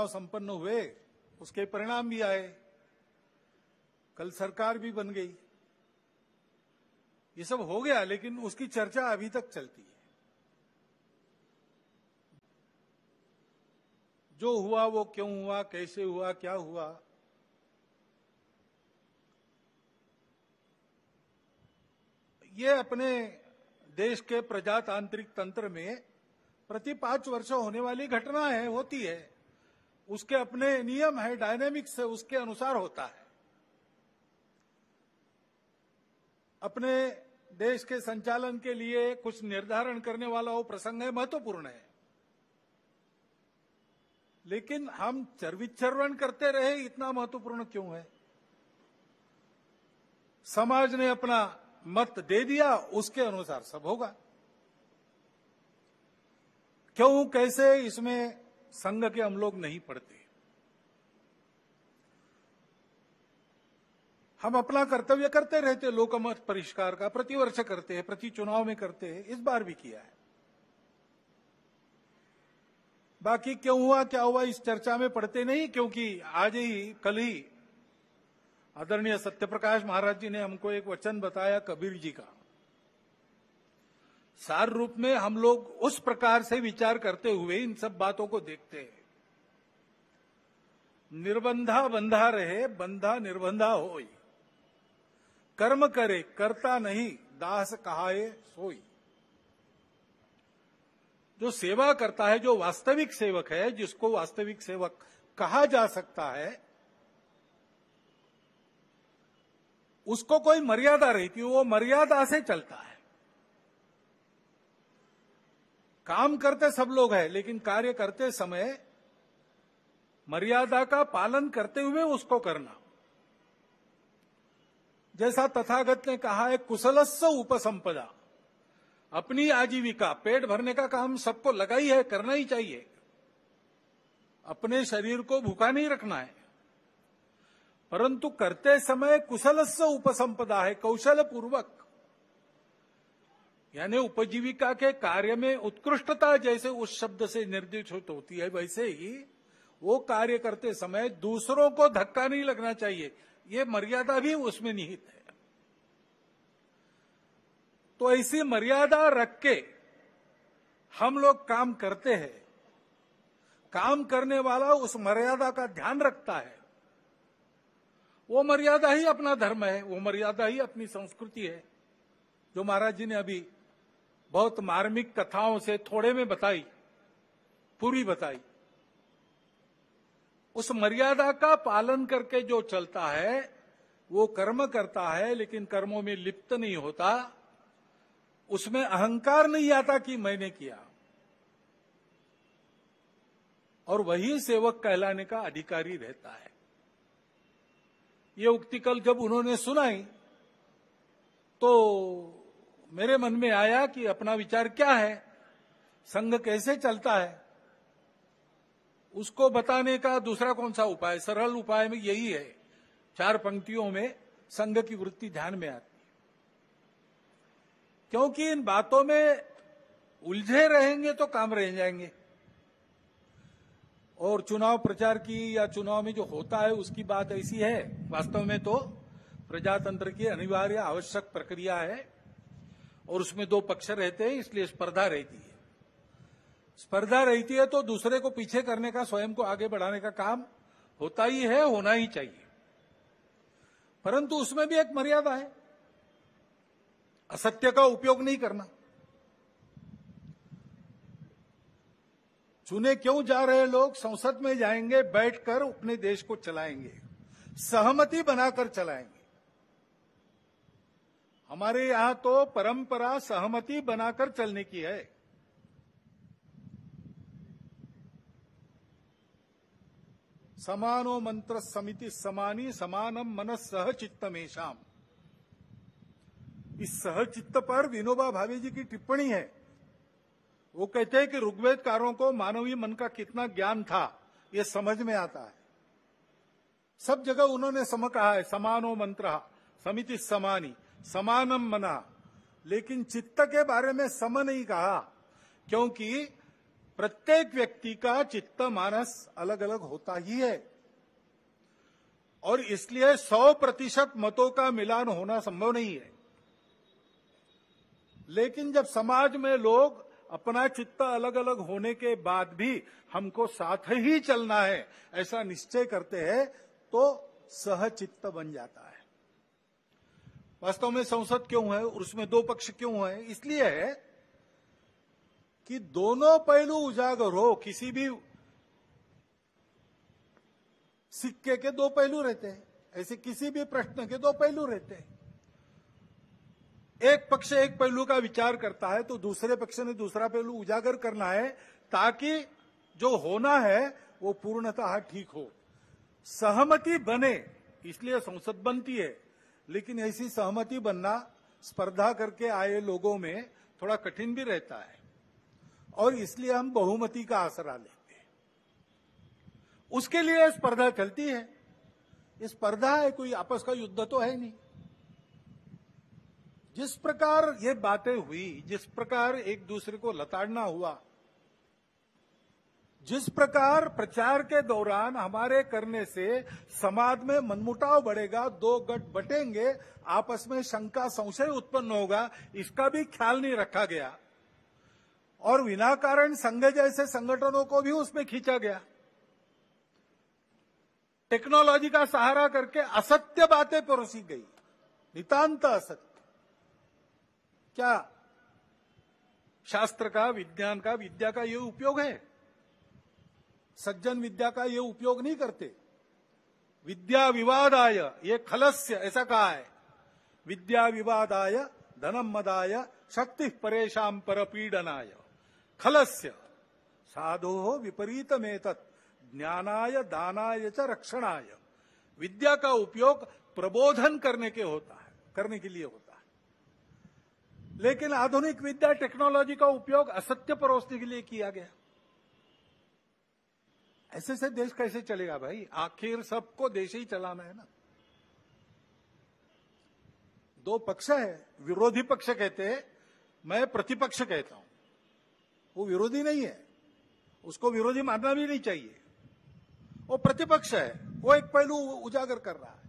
चुनाव संपन्न हुए, उसके परिणाम भी आए, कल सरकार भी बन गई, ये सब हो गया, लेकिन उसकी चर्चा अभी तक चलती है। जो हुआ वो क्यों हुआ, कैसे हुआ, क्या हुआ, ये अपने देश के प्रजातांत्रिक तंत्र में प्रति 5 वर्ष होने वाली घटना है, होती है। उसके अपने नियम है, डायनेमिक्स है, उसके अनुसार होता है। अपने देश के संचालन के लिए कुछ निर्धारण करने वाला वो प्रसंग है, महत्वपूर्ण है। लेकिन हम चरविचरवन करते रहे, इतना महत्वपूर्ण क्यों है? समाज ने अपना मत दे दिया, उसके अनुसार सब होगा। क्यों, कैसे, इसमें संघ के हम लोग नहीं पढ़ते। हम अपना कर्तव्य करते रहते, लोकमत परिष्कार का प्रतिवर्ष करते हैं, प्रति चुनाव में करते हैं, इस बार भी किया है। बाकी क्यों हुआ, क्या हुआ, इस चर्चा में पढ़ते नहीं, क्योंकि आज ही, कल ही आदरणीय सत्यप्रकाश महाराज जी ने हमको एक वचन बताया कबीर जी का। सार रूप में हम लोग उस प्रकार से विचार करते हुए इन सब बातों को देखते हैं। निर्बंधा बंधा रहे, बंधा निर्बंधा होई, कर्म करे करता नहीं, दास कहाए सोई। जो सेवा करता है, जो वास्तविक सेवक है, जिसको वास्तविक सेवक कहा जा सकता है, उसको कोई मर्यादा रहती है, वो मर्यादा से चलता है। काम करते सब लोग हैं, लेकिन कार्य करते समय मर्यादा का पालन करते हुए उसको करना। जैसा तथागत ने कहा है, कुशलस्य उपसंपदा, अपनी आजीविका, पेट भरने का काम सबको लगा ही है, करना ही चाहिए। अपने शरीर को भूखा नहीं रखना है, परंतु करते समय कुशलस्य उपसंपदा है, कौशल पूर्वक, यानी उपजीविका के कार्य में उत्कृष्टता जैसे उस शब्द से निर्दिष्ट होती है, वैसे ही वो कार्य करते समय दूसरों को धक्का नहीं लगना चाहिए, ये मर्यादा भी उसमें निहित है। तो ऐसी मर्यादा रख के हम लोग काम करते हैं। काम करने वाला उस मर्यादा का ध्यान रखता है, वो मर्यादा ही अपना धर्म है, वो मर्यादा ही अपनी संस्कृति है, जो महाराज जी ने अभी बहुत मार्मिक कथाओं से थोड़े में बताई, पूरी बताई। उस मर्यादा का पालन करके जो चलता है वो कर्म करता है, लेकिन कर्मों में लिप्त नहीं होता, उसमें अहंकार नहीं आता कि मैंने किया, और वही सेवक कहलाने का अधिकारी रहता है। ये उक्ति कल जब उन्होंने सुनाई तो मेरे मन में आया कि अपना विचार क्या है, संघ कैसे चलता है, उसको बताने का दूसरा कौन सा उपाय। सरल उपाय में यही है, 4 पंक्तियों में संघ की वृत्ति ध्यान में आती है। क्योंकि इन बातों में उलझे रहेंगे तो काम रह जाएंगे, और चुनाव प्रचार की या चुनाव में जो होता है उसकी बात ऐसी है, वास्तव में तो प्रजातंत्र की अनिवार्य आवश्यक प्रक्रिया है, और उसमें 2 पक्ष रहते हैं, इसलिए स्पर्धा रहती है। स्पर्धा रहती है तो दूसरे को पीछे करने का, स्वयं को आगे बढ़ाने का काम होता ही है, होना ही चाहिए, परंतु उसमें भी एक मर्यादा है, असत्य का उपयोग नहीं करना। चुने क्यों जा रहे लोग, संसद में जाएंगे, बैठकर अपने देश को चलाएंगे, सहमति बनाकर चलाएंगे। हमारे यहां तो परंपरा सहमति बनाकर चलने की है। समानो मंत्र समिति समानी, समानम मनस सह चित्तमेशाम। इस सहचित्त पर विनोबा भावे जी की टिप्पणी है। वो कहते हैं कि ऋग्वेदकारों को मानवीय मन का कितना ज्ञान था ये समझ में आता है। सब जगह उन्होंने सम कहा है, समानो मंत्र समिति समानी, समानम मना, लेकिन चित्त के बारे में सम नहीं कहा, क्योंकि प्रत्येक व्यक्ति का चित्त मानस अलग अलग होता ही है और इसलिए 100% मतों का मिलान होना संभव नहीं है। लेकिन जब समाज में लोग अपना चित्त अलग अलग होने के बाद भी हमको साथ ही चलना है ऐसा निश्चय करते हैं तो सहचित्त बन जाता है। वास्तव में संसद क्यों है और उसमें दो पक्ष क्यों है? इसलिए है कि दोनों पहलू उजागर हो। किसी भी सिक्के के दो पहलू रहते हैं, ऐसे किसी भी प्रश्न के दो पहलू रहते हैं। एक पक्ष एक पहलू का विचार करता है तो दूसरे पक्ष ने दूसरा पहलू उजागर करना है ताकि जो होना है वो पूर्णतः ठीक हो, सहमति बने। इसलिए संसद बनती है। लेकिन ऐसी सहमति बनना स्पर्धा करके आए लोगों में थोड़ा कठिन भी रहता है और इसलिए हम बहुमति का आसरा लेते हैं। उसके लिए स्पर्धा चलती है। ये स्पर्धा है, कोई आपस का युद्ध तो है नहीं। जिस प्रकार ये बातें हुई, जिस प्रकार एक दूसरे को लताड़ना हुआ, जिस प्रकार प्रचार के दौरान हमारे करने से समाज में मनमुटाव बढ़ेगा, दो गठ बटेंगे, आपस में शंका संशय उत्पन्न होगा, इसका भी ख्याल नहीं रखा गया और विनाकारण संघ जैसे संगठनों को भी उसमें खींचा गया। टेक्नोलॉजी का सहारा करके असत्य बातें परोसी गई, नितांत असत्य। क्या शास्त्र का, विज्ञान का, विद्या का ये उपयोग है? सज्जन विद्या का ये उपयोग नहीं करते। विद्या विवादाय ये खलस्य, ऐसा कहा है। विद्या विवादाय धनम मदाय शक्ति परेशान परपीडनाय खलस्य साधो विपरीतमेतत् ज्ञानाय दानाय च रक्षणाय। विद्या का उपयोग प्रबोधन करने के लिए होता है। लेकिन आधुनिक विद्या टेक्नोलॉजी का उपयोग असत्य परोसने के लिए किया गया। ऐसे से देश कैसे चलेगा भाई? आखिर सबको देश ही चलाना है ना। दो पक्ष है, विरोधी पक्ष कहते हैं, मैं प्रतिपक्ष कहता हूं। वो विरोधी नहीं है, उसको विरोधी मानना भी नहीं चाहिए। वो प्रतिपक्ष है, वो एक पहलू उजागर कर रहा है,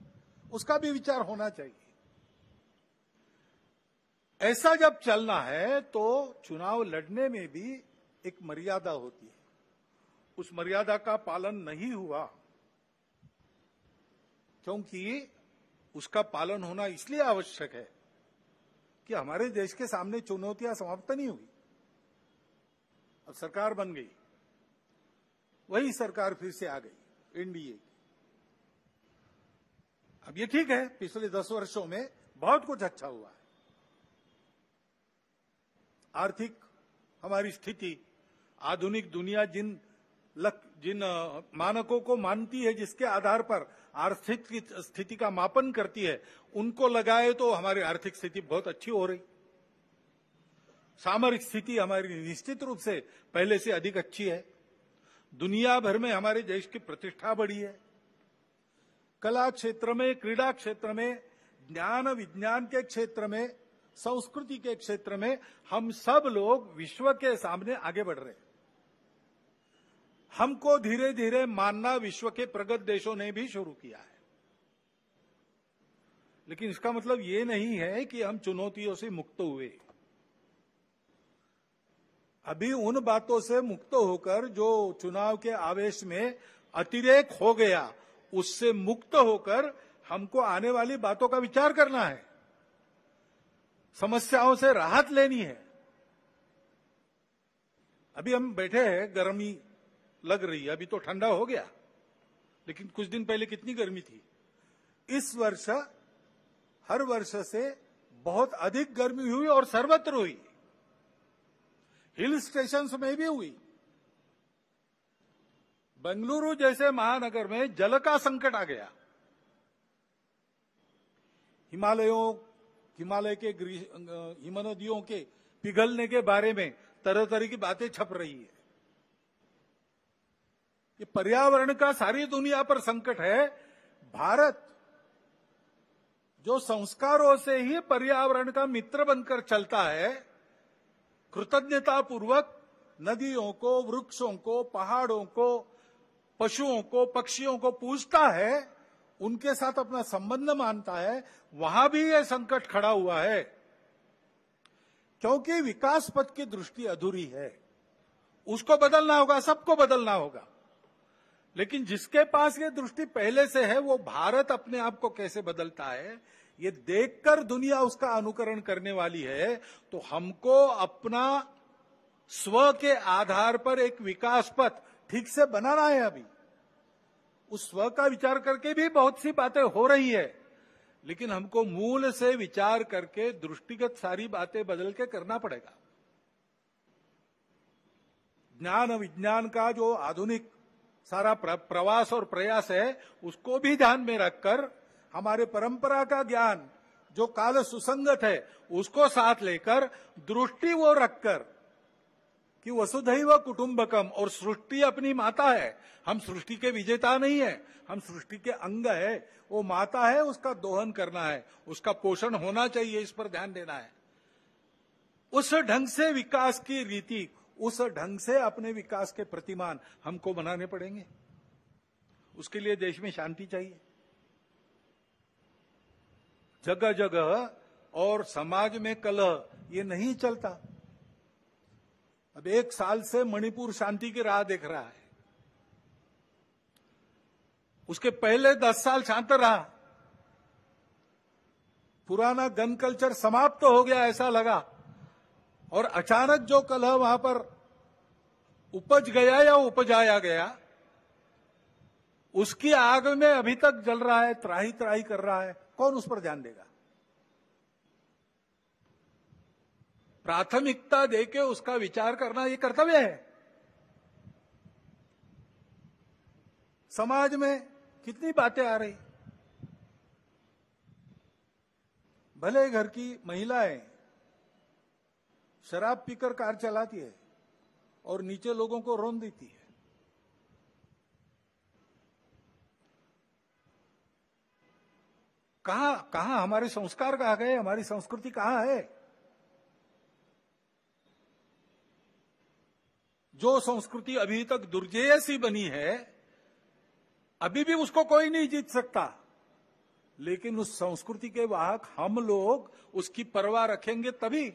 उसका भी विचार होना चाहिए। ऐसा जब चलना है तो चुनाव लड़ने में भी एक मर्यादा होती है। उस मर्यादा का पालन नहीं हुआ क्योंकि उसका पालन होना इसलिए आवश्यक है कि हमारे देश के सामने चुनौतियां समाप्त नहीं हुई। अब सरकार बन गई, वही सरकार फिर से आ गई, एनडीए। अब ये ठीक है, पिछले 10 वर्षों में बहुत कुछ अच्छा हुआ है। आर्थिक हमारी स्थिति, आधुनिक दुनिया जिन मानकों को मानती है, जिसके आधार पर आर्थिक स्थिति का मापन करती है, उनको लगाए तो हमारी आर्थिक स्थिति बहुत अच्छी हो रही। सामरिक स्थिति हमारी निश्चित रूप से पहले से अधिक अच्छी है। दुनिया भर में हमारे देश की प्रतिष्ठा बढ़ी है। कला क्षेत्र में, क्रीड़ा क्षेत्र में, ज्ञान विज्ञान के क्षेत्र में, संस्कृति के क्षेत्र में हम सब लोग विश्व के सामने आगे बढ़ रहे हैं। हमको धीरे धीरे मानना विश्व के प्रगत देशों ने भी शुरू किया है। लेकिन इसका मतलब ये नहीं है कि हम चुनौतियों से मुक्त हुए। अभी उन बातों से मुक्त होकर, जो चुनाव के आवेश में अतिरेक हो गया, उससे मुक्त होकर हमको आने वाली बातों का विचार करना है, समस्याओं से राहत लेनी है। अभी हम बैठे हैं, गर्मी लग रही है, अभी तो ठंडा हो गया, लेकिन कुछ दिन पहले कितनी गर्मी थी। इस वर्ष हर वर्ष से बहुत अधिक गर्मी हुई और सर्वत्र हुई, हिल स्टेशंस में भी हुई। बेंगलुरु जैसे महानगर में जल का संकट आ गया। हिमालय के हिमनदियों के पिघलने के बारे में तरह तरह की बातें छप रही है। ये पर्यावरण का सारी दुनिया पर संकट है। भारत जो संस्कारों से ही पर्यावरण का मित्र बनकर चलता है, कृतज्ञता पूर्वक नदियों को, वृक्षों को, पहाड़ों को, पशुओं को, पक्षियों को पूजता है, उनके साथ अपना संबंध मानता है, वहां भी यह संकट खड़ा हुआ है, क्योंकि विकास पथ की दृष्टि अधूरी है। उसको बदलना होगा, सबको बदलना होगा। लेकिन जिसके पास ये दृष्टि पहले से है, वो भारत अपने आप को कैसे बदलता है, ये देखकर दुनिया उसका अनुकरण करने वाली है। तो हमको अपना स्व के आधार पर एक विकास पथ ठीक से बनाना है। अभी उस स्व का विचार करके भी बहुत सी बातें हो रही है, लेकिन हमको मूल से विचार करके दृष्टिगत सारी बातें बदल के करना पड़ेगा। ज्ञान विज्ञान का जो आधुनिक सारा प्रवास और प्रयास है, उसको भी ध्यान में रखकर हमारे परंपरा का ज्ञान जो काल सुसंगत है, उसको साथ लेकर दृष्टि वो रखकर कि वसुधैव कुटुंबकम, और सृष्टि अपनी माता है। हम सृष्टि के विजेता नहीं है, हम सृष्टि के अंग है। वो माता है, उसका दोहन करना है, उसका पोषण होना चाहिए, इस पर ध्यान देना है। उस ढंग से विकास की रीति, उस ढंग से अपने विकास के प्रतिमान हमको बनाने पड़ेंगे। उसके लिए देश में शांति चाहिए, जगह जगह और समाज में कलह ये नहीं चलता। अब 1 साल से मणिपुर शांति की राह देख रहा है, उसके पहले 10 साल शांत रहा। पुराना गन कल्चर समाप्त हो गया ऐसा लगा, और अचानक जो कलह वहां पर उपज गया या उपजाया गया, उसकी आग में अभी तक जल रहा है, त्राही त्राही कर रहा है। कौन उस पर ध्यान देगा? प्राथमिकता देके उसका विचार करना ये कर्तव्य है। समाज में कितनी बातें आ रही, भले घर की महिलाएं शराब पीकर कार चलाती है और नीचे लोगों को रौंद देती है। कहां हमारे संस्कार कहां गए, हमारी संस्कृति कहां है? जो संस्कृति अभी तक दुर्जेय सी बनी है, अभी भी उसको कोई नहीं जीत सकता, लेकिन उस संस्कृति के वाहक हम लोग उसकी परवाह रखेंगे तभी।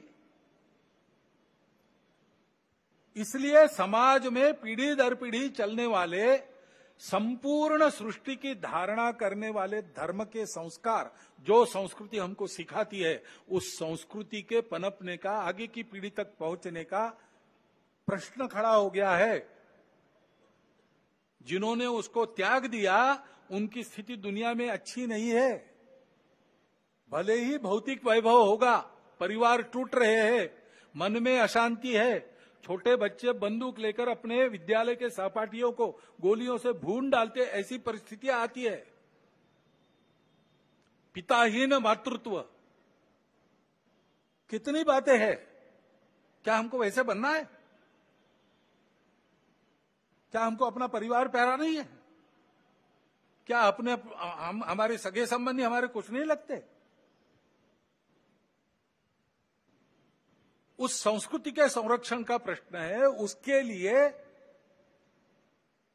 इसलिए समाज में पीढ़ी दर पीढ़ी चलने वाले, संपूर्ण सृष्टि की धारणा करने वाले धर्म के संस्कार, जो संस्कृति हमको सिखाती है, उस संस्कृति के पनपने का, आगे की पीढ़ी तक पहुंचने का प्रश्न खड़ा हो गया है। जिन्होंने उसको त्याग दिया, उनकी स्थिति दुनिया में अच्छी नहीं है। भले ही भौतिक वैभव होगा, परिवार टूट रहे हैं, मन में अशांति है, छोटे बच्चे बंदूक लेकर अपने विद्यालय के सहपाठियों को गोलियों से भून डालते, ऐसी परिस्थितियां आती है। पिताहीन मातृत्व, कितनी बातें हैं। क्या हमको वैसे बनना है? क्या हमको अपना परिवार प्यारा नहीं है? क्या हमारे सगे संबंधी हमारे कुछ नहीं लगते? उस संस्कृति के संरक्षण का प्रश्न है। उसके लिए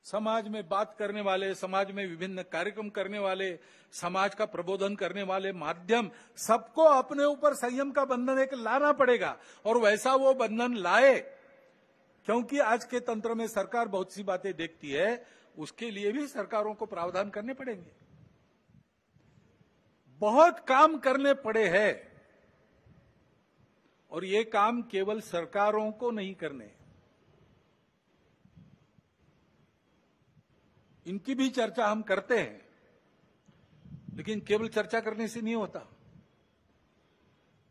समाज में बात करने वाले, समाज में विभिन्न कार्यक्रम करने वाले, समाज का प्रबोधन करने वाले माध्यम, सबको अपने ऊपर संयम का बंधन एक लाना पड़ेगा, और वैसा वो बंधन लाए। क्योंकि आज के तंत्र में सरकार बहुत सी बातें देखती है, उसके लिए भी सरकारों को प्रावधान करने पड़ेंगे। बहुत काम करने पड़े हैं, और ये काम केवल सरकारों को नहीं करने, इनकी भी चर्चा हम करते हैं, लेकिन केवल चर्चा करने से नहीं होता।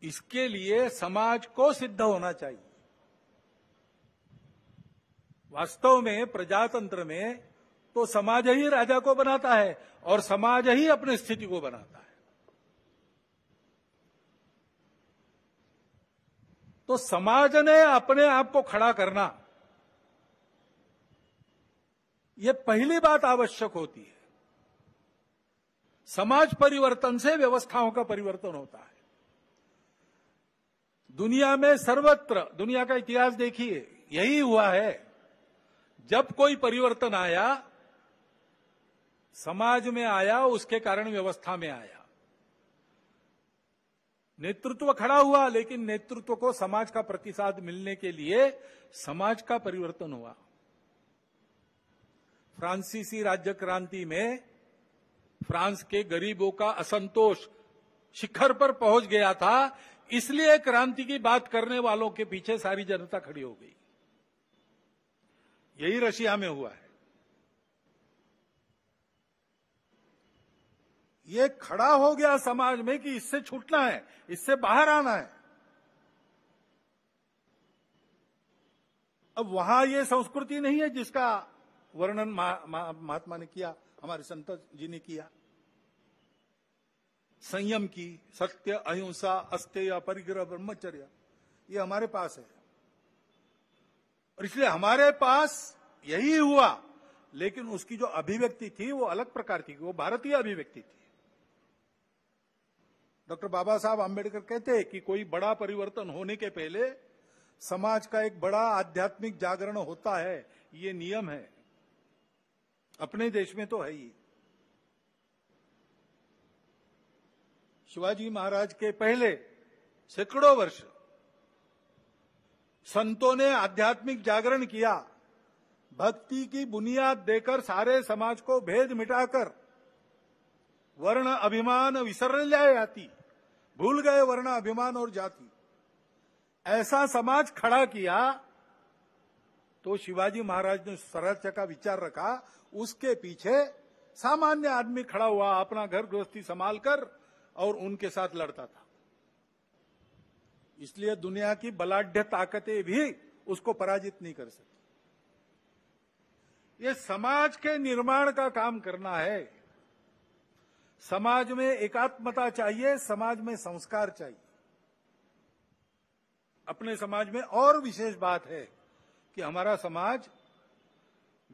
इसके लिए समाज को सिद्ध होना चाहिए। वास्तव में प्रजातंत्र में तो समाज ही राजा को बनाता है, और समाज ही अपनी स्थिति को बनाता है। तो समाज ने अपने आप को खड़ा करना, यह पहली बात आवश्यक होती है। समाज परिवर्तन से व्यवस्थाओं का परिवर्तन होता है। दुनिया में सर्वत्र, दुनिया का इतिहास देखिए, यही हुआ है। जब कोई परिवर्तन आया, समाज में आया, उसके कारण व्यवस्था में आया। नेतृत्व खड़ा हुआ, लेकिन नेतृत्व को समाज का प्रतिसाद मिलने के लिए समाज का परिवर्तन हुआ। फ्रांसीसी राज्य क्रांति में फ्रांस के गरीबों का असंतोष शिखर पर पहुंच गया था, इसलिए क्रांति की बात करने वालों के पीछे सारी जनता खड़ी हो गई। यही रशिया में हुआ है। ये खड़ा हो गया समाज में कि इससे छूटना है, इससे बाहर आना है। अब वहां ये संस्कृति नहीं है जिसका वर्णन महात्मा ने किया, हमारे संत जी ने किया। संयम की, सत्य, अहिंसा, अस्तेय, परिग्रह, ब्रह्मचर्य, ये हमारे पास है। और इसलिए हमारे पास यही हुआ, लेकिन उसकी जो अभिव्यक्ति थी वो अलग प्रकार की, वो भारतीय अभिव्यक्ति थी। डॉक्टर बाबा साहब आंबेडकर कहते हैं कि कोई बड़ा परिवर्तन होने के पहले समाज का एक बड़ा आध्यात्मिक जागरण होता है, ये नियम है। अपने देश में तो है ही। शिवाजी महाराज के पहले सैकड़ों वर्ष संतों ने आध्यात्मिक जागरण किया, भक्ति की बुनियाद देकर सारे समाज को भेद मिटाकर वर्ण अभिमान विसर जाती, भूल गए वर्ण अभिमान और जाति। ऐसा समाज खड़ा किया तो शिवाजी महाराज ने स्वराज्य का विचार रखा, उसके पीछे सामान्य आदमी खड़ा हुआ, अपना घर गृहस्थी संभाल कर, और उनके साथ लड़ता था। इसलिए दुनिया की बलाढ्य ताकतें भी उसको पराजित नहीं कर सकती। ये समाज के निर्माण का काम करना है। समाज में एकात्मता चाहिए, समाज में संस्कार चाहिए। अपने समाज में और विशेष बात है कि हमारा समाज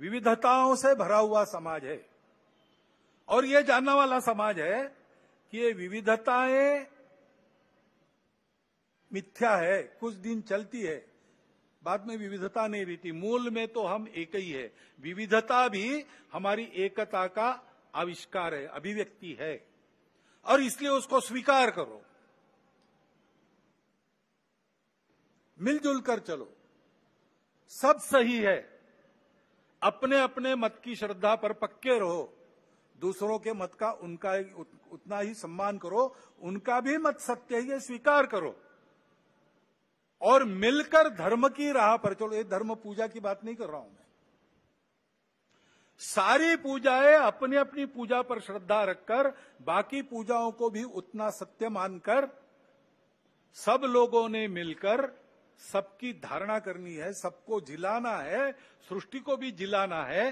विविधताओं से भरा हुआ समाज है, और ये जानने वाला समाज है कि ये विविधताएं मिथ्या है, कुछ दिन चलती है, बाद में विविधता नहीं रहती। मूल में तो हम एक ही है। विविधता भी हमारी एकता का आविष्कार है, अभिव्यक्ति है, और इसलिए उसको स्वीकार करो, मिलजुल कर चलो। सब सही है, अपने अपने मत की श्रद्धा पर पक्के रहो, दूसरों के मत का उनका उतना ही सम्मान करो, उनका भी मत सत्य है ये स्वीकार करो, और मिलकर धर्म की राह पर चलो। ये धर्म पूजा की बात नहीं कर रहा हूं मैं। सारी पूजाएं अपनी अपनी पूजा पर श्रद्धा रखकर, बाकी पूजाओं को भी उतना सत्य मानकर, सब लोगों ने मिलकर सबकी धारणा करनी है, सबको जिलाना है, सृष्टि को भी जिलाना है,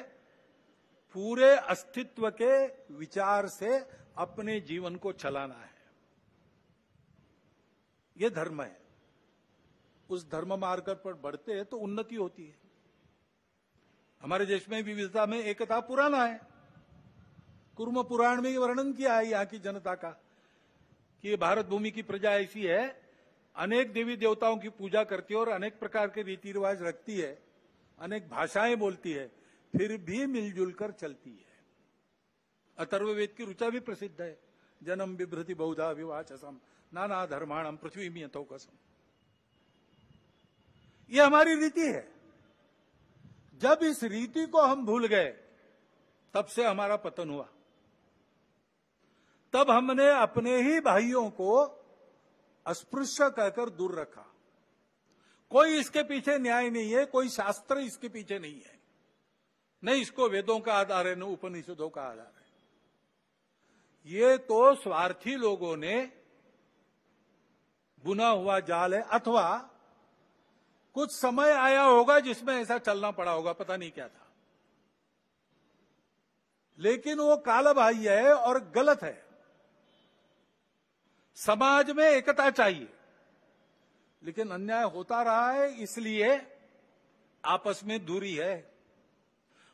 पूरे अस्तित्व के विचार से अपने जीवन को चलाना है। ये धर्म है। उस धर्म मार्ग पर बढ़ते हैं तो उन्नति होती है। हमारे देश में विविधता में एकता पुराना है। कुर्म पुराण में वर्णन किया है यहाँ की जनता का कि ये भारत भूमि की प्रजा ऐसी है, अनेक देवी देवताओं की पूजा करती है और अनेक प्रकार के रीति रिवाज रखती है, अनेक भाषाएं बोलती है, फिर भी मिलजुल कर चलती है। अथर्ववेद की ऋचा भी प्रसिद्ध है, जन्म बिभ्रति बहुधा विवाचसम नाना धर्माणम पृथ्वी में यथोकसम। ये हमारी रीति है। जब इस रीति को हम भूल गए, तब से हमारा पतन हुआ। तब हमने अपने ही भाइयों को अस्पृश्य कहकर दूर रखा। कोई इसके पीछे न्याय नहीं है, कोई शास्त्र इसके पीछे नहीं है, न इसको वेदों का आधार है, न उपनिषदों का आधार है। ये तो स्वार्थी लोगों ने बुना हुआ जाल है, अथवा कुछ समय आया होगा जिसमें ऐसा चलना पड़ा होगा, पता नहीं क्या था, लेकिन वो कालबाह्य है और गलत है। समाज में एकता चाहिए, लेकिन अन्याय होता रहा है, इसलिए आपस में दूरी है,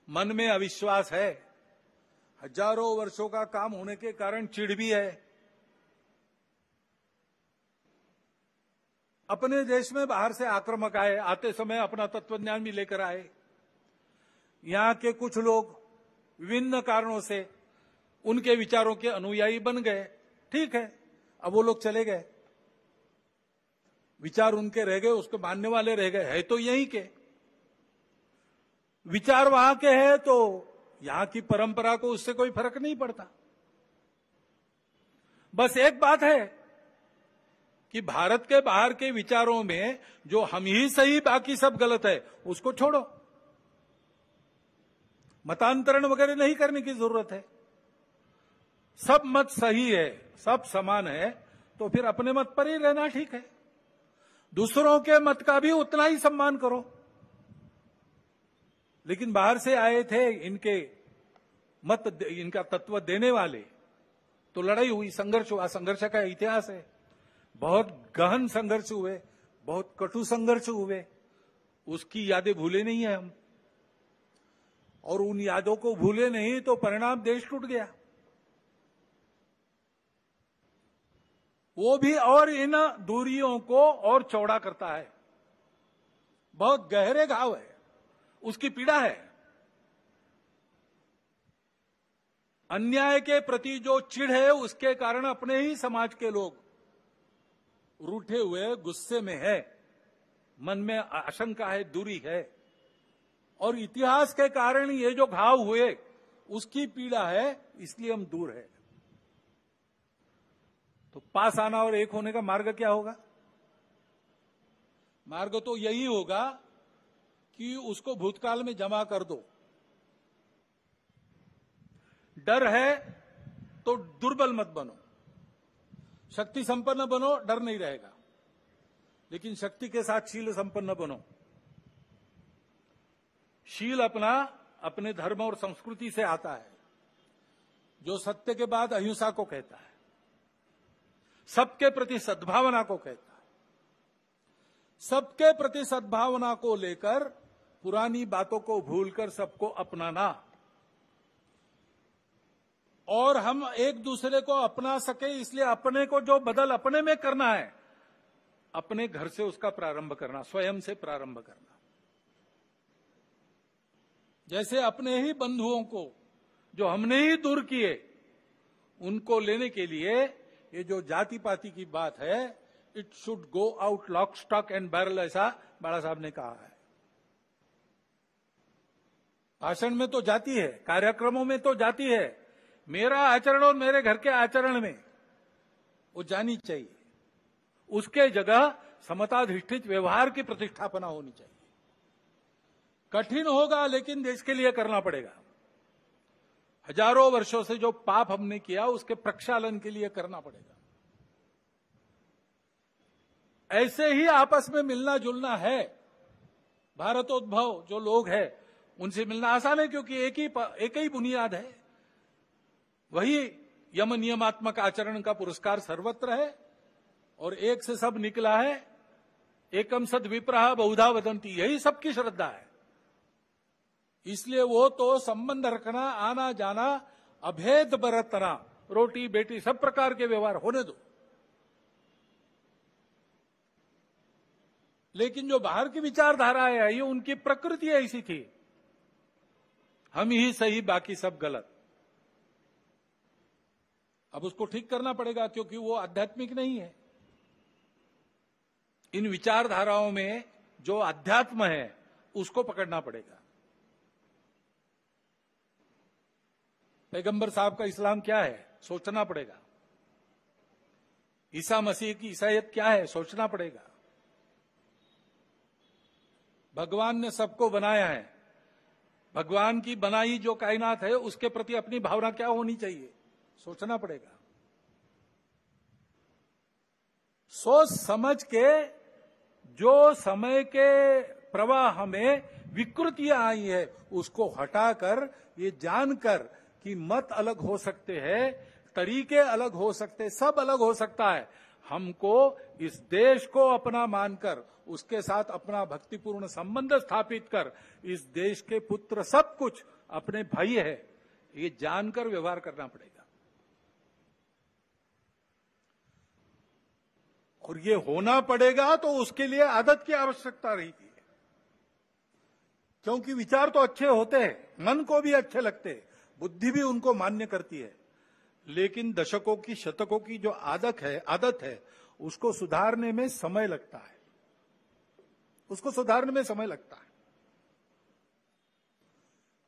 मन में अविश्वास है, हजारों वर्षों का काम होने के कारण चिढ़ भी है। अपने देश में बाहर से आक्रामक आए, आते समय अपना तत्वज्ञान भी लेकर आए। यहां के कुछ लोग विभिन्न कारणों से उनके विचारों के अनुयायी बन गए, ठीक है, अब वो लोग चले गए, विचार उनके रह गए, उसको मानने वाले रह गए, है तो यहीं के विचार, वहां के हैं, तो यहां की परंपरा को उससे कोई फर्क नहीं पड़ता। बस एक बात है कि भारत के बाहर के विचारों में जो हम ही सही बाकी सब गलत है, उसको छोड़ो। मतांतरण वगैरह नहीं करने की जरूरत है। सब मत सही है, सब समान है, तो फिर अपने मत पर ही रहना ठीक है। दूसरों के मत का भी उतना ही सम्मान करो। लेकिन बाहर से आए थे इनके मत, इनका तत्व देने वाले, तो लड़ाई हुई, संघर्ष हुआ, संघर्ष का इतिहास है। बहुत गहन संघर्ष हुए, बहुत कटु संघर्ष हुए, उसकी यादें भूले नहीं है हम, और उन यादों को भूले नहीं तो परिणाम देश टूट गया। वो भी और इन दूरियों को और चौड़ा करता है। बहुत गहरे घाव है, उसकी पीड़ा है। अन्याय के प्रति जो चिढ़ है, उसके कारण अपने ही समाज के लोग रूठे हुए, गुस्से में है, मन में आशंका है, दूरी है, और इतिहास के कारण ये जो घाव हुए उसकी पीड़ा है, इसलिए हम दूर है। तो पास आना और एक होने का मार्ग क्या होगा? मार्ग तो यही होगा कि उसको भूतकाल में जमा कर दो। डर है तो दुर्बल मत बनो, शक्ति संपन्न बनो, डर नहीं रहेगा। लेकिन शक्ति के साथ शील संपन्न बनो। शील अपना अपने धर्म और संस्कृति से आता है, जो सत्य के बाद अहिंसा को कहता है, सबके प्रति सद्भावना को कहता है। सबके प्रति सद्भावना को लेकर पुरानी बातों को भूलकर सबको अपनाना, और हम एक दूसरे को अपना सके इसलिए अपने को जो बदल अपने में करना है, अपने घर से उसका प्रारंभ करना, स्वयं से प्रारंभ करना। जैसे अपने ही बंधुओं को जो हमने ही दूर किए, उनको लेने के लिए ये जो जाति पाति की बात है, it should go out lock stock and barrel, ऐसा बाला साहब ने कहा है। भाषण में तो जाती है, कार्यक्रमों में तो जाती है, मेरा आचरण और मेरे घर के आचरण में वो जानी चाहिए। उसके जगह समताधिष्ठित व्यवहार की प्रतिष्ठापना होनी चाहिए। कठिन होगा, लेकिन देश के लिए करना पड़ेगा। हजारों वर्षों से जो पाप हमने किया, उसके प्रक्षालन के लिए करना पड़ेगा। ऐसे ही आपस में मिलना जुलना है। भारतोद्भव जो लोग हैं, उनसे मिलना आसान है, क्योंकि एक ही बुनियाद है। वही यम नियमात्मक आचरण का पुरस्कार सर्वत्र है, और एक से सब निकला है। एकम सद विप्रह बहुधा वदंती, यही सबकी श्रद्धा है। इसलिए वो तो संबंध रखना, आना जाना, अभेद बरतना, रोटी बेटी सब प्रकार के व्यवहार होने दो। लेकिन जो बाहर की विचारधारा है, ये उनकी प्रकृति ऐसी थी, हम ही सही बाकी सब गलत। अब उसको ठीक करना पड़ेगा, क्योंकि वो आध्यात्मिक नहीं है। इन विचारधाराओं में जो अध्यात्म है, उसको पकड़ना पड़ेगा। पैगंबर साहब का इस्लाम क्या है, सोचना पड़ेगा। ईसा मसीह की ईसाईयत क्या है, सोचना पड़ेगा। भगवान ने सबको बनाया है, भगवान की बनाई जो कायनात है, उसके प्रति अपनी भावना क्या होनी चाहिए, सोचना पड़ेगा। सोच समझ के जो समय के प्रवाह में विकृतियां आई है, उसको हटाकर, ये जानकर कि मत अलग हो सकते हैं, तरीके अलग हो सकते, सब अलग हो सकता है, हमको इस देश को अपना मानकर, उसके साथ अपना भक्तिपूर्ण संबंध स्थापित कर, इस देश के पुत्र सब कुछ अपने भाई है, ये जानकर व्यवहार करना पड़ेगा। और ये होना पड़ेगा तो उसके लिए आदत की आवश्यकता रहती है, क्योंकि विचार तो अच्छे होते हैं, मन को भी अच्छे लगते हैं, बुद्धि भी उनको मान्य करती है, लेकिन दशकों की शतकों की जो आदत है उसको सुधारने में समय लगता है, उसको सुधारने में समय लगता है।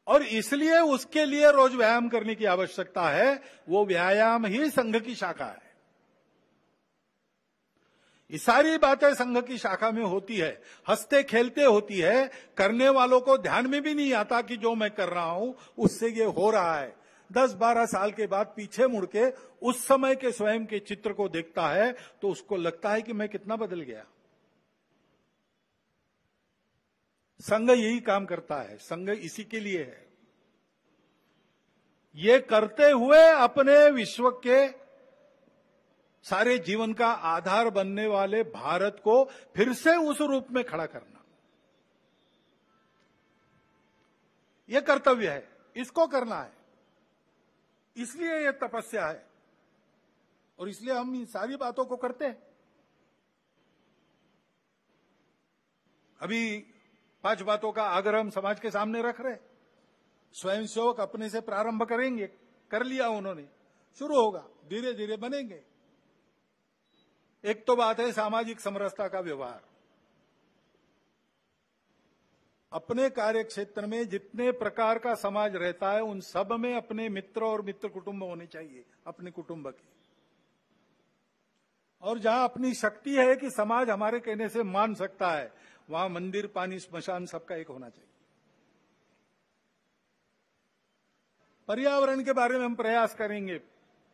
और इसलिए उसके लिए रोज व्यायाम करने की आवश्यकता है। वो व्यायाम ही संघ की शाखा है। ये सारी बातें संघ की शाखा में होती है, हंसते खेलते होती है, करने वालों को ध्यान में भी नहीं आता कि जो मैं कर रहा हूं उससे ये हो रहा है। 10-12 साल के बाद पीछे मुड़ के उस समय के स्वयं के चित्र को देखता है तो उसको लगता है कि मैं कितना बदल गया। संघ यही काम करता है, संघ इसी के लिए है। ये करते हुए अपने विश्व के सारे जीवन का आधार बनने वाले भारत को फिर से उस रूप में खड़ा करना, यह कर्तव्य है, इसको करना है। इसलिए यह तपस्या है और इसलिए हम इन सारी बातों को करते हैं। अभी 5 बातों का आग्रह हम समाज के सामने रख रहे हैं। स्वयंसेवक अपने से प्रारंभ करेंगे, कर लिया उन्होंने, शुरू होगा, धीरे धीरे बनेंगे। एक तो बात है सामाजिक समरसता का व्यवहार। अपने कार्य क्षेत्र में जितने प्रकार का समाज रहता है उन सब में अपने मित्र और मित्र कुटुंब होने चाहिए, अपने कुटुंब के। और जहां अपनी शक्ति है कि समाज हमारे कहने से मान सकता है, वहां मंदिर, पानी, स्मशान सबका एक होना चाहिए। पर्यावरण के बारे में हम प्रयास करेंगे,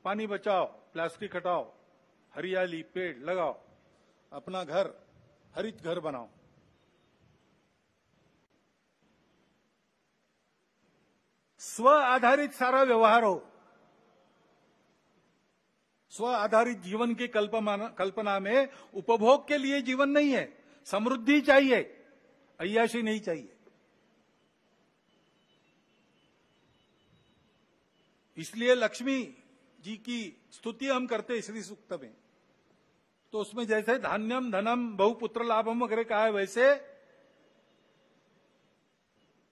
पानी बचाओ, प्लास्टिक हटाओ, हरियाली, पेड़ लगाओ, अपना घर हरित घर बनाओ। स्व आधारित सारा व्यवहार हो। स्व आधारित जीवन की कल्पना में उपभोग के लिए जीवन नहीं है, समृद्धि चाहिए, अय्याशी नहीं चाहिए। इसलिए लक्ष्मी जी की स्तुति हम करते श्री सूक्त में, तो उसमें जैसे धान्यम धनम बहुपुत्र लाभम वगैरह कहा है, वैसे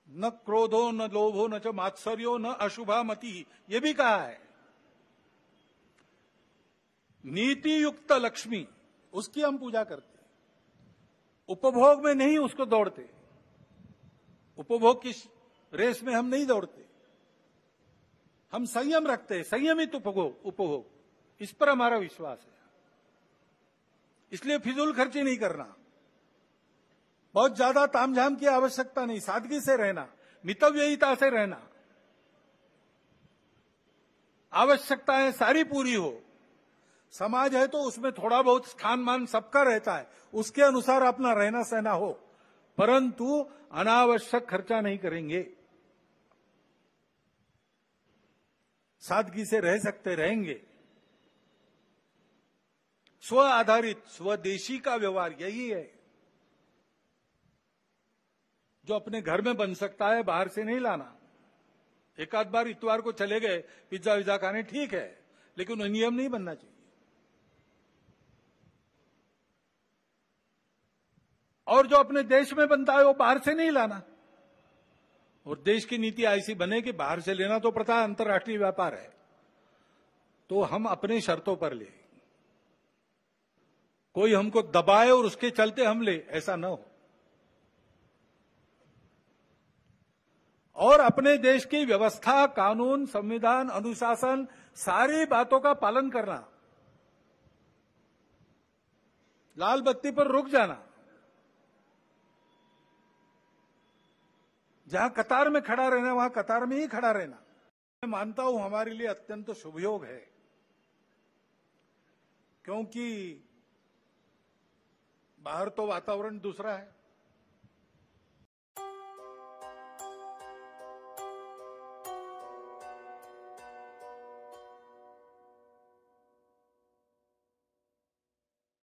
न क्रोधो न लोभो न च मात्सर्यो न अशुभा मति, ये भी कहा है। नीति युक्त लक्ष्मी, उसकी हम पूजा करते, उपभोग में नहीं उसको दौड़ते, उपभोग की रेस में हम नहीं दौड़ते, हम संयम रखते हैं, संयमित उपभोग, इस पर हमारा विश्वास है। इसलिए फिजूल खर्ची नहीं करना, बहुत ज्यादा तामझाम की आवश्यकता नहीं, सादगी से रहना, मितव्ययिता से रहना। आवश्यकताएं सारी पूरी हो, समाज है तो उसमें थोड़ा बहुत स्थान मान सबका रहता है, उसके अनुसार अपना रहना सहना हो, परंतु अनावश्यक खर्चा नहीं करेंगे, सादगी से रह सकते रहेंगे। स्व आधारित स्वदेशी का व्यवहार यही है जो अपने घर में बन सकता है, बाहर से नहीं लाना। एक आध बार इतवार को चले गए पिज्जा विज्जा खाने, ठीक है, लेकिन नियम नहीं बनना चाहिए। और जो अपने देश में बनता है वो बाहर से नहीं लाना। और देश की नीति ऐसी बने कि बाहर से लेना तो प्रथा अंतर्राष्ट्रीय व्यापार है, तो हम अपने शर्तों पर ले, कोई हमको दबाए और उसके चलते हम ले, ऐसा न हो। और अपने देश की व्यवस्था, कानून, संविधान, अनुशासन, सारी बातों का पालन करना, लाल बत्ती पर रुक जाना, जहां कतार में खड़ा रहना वहां कतार में ही खड़ा रहना, मैं मानता हूं हमारे लिए अत्यंत शुभयोग है। क्योंकि बाहर तो वातावरण दूसरा है,